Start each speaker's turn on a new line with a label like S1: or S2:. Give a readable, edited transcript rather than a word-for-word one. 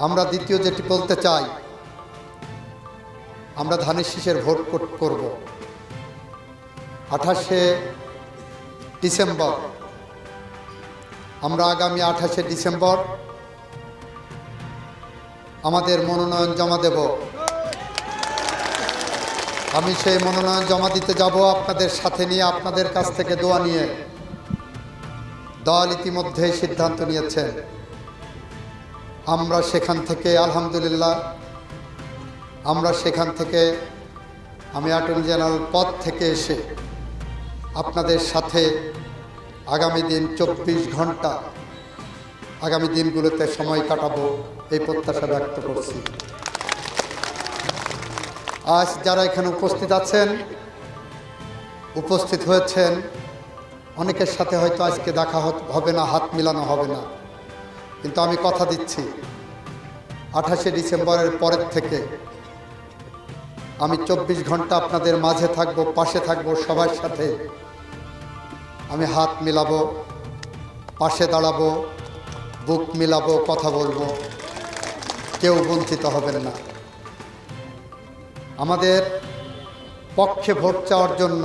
S1: আমরা দ্বিতীয় যেটি বলতে চাই, আমরা ধানের শীষের ভোট করব 28শে ডিসেম্বর। আমরা আগামী 28শে ডিসেম্বর আমাদের মনোনয়ন জমা দেব। আমি সেই মনোনয়ন জমা দিতে যাব আপনাদের সাথে নিয়ে, আপনাদের কাছ থেকে দোয়া নিয়ে। দল ইতিমধ্যেই সিদ্ধান্ত নিয়েছেন, আমরা সেখান থেকে আলহামদুলিল্লাহ আমি অ্যাটর্নি জেনারেল পদ থেকে এসে আপনাদের সাথে আগামী দিন 24 ঘন্টা আগামী দিনগুলোতে সময় কাটাবো, এই প্রত্যাশা ব্যক্ত করছি। আজ যারা এখানে উপস্থিত হয়েছেন, অনেকের সাথে হয়তো আজকে দেখা হবে না, হাত মিলানো হবে না, কিন্তু আমি কথা দিচ্ছি 28শে ডিসেম্বরের পরের থেকে আমি 24 ঘন্টা আপনাদের মাঝে থাকব, পাশে থাকব, সবার সাথে আমি হাত মিলাবো, পাশে দাঁড়াবো, বুক মিলাবো, কথা বলবো, কেউ বঞ্চিত হবেন না। আমাদের পক্ষে ভোট চাওয়ার জন্য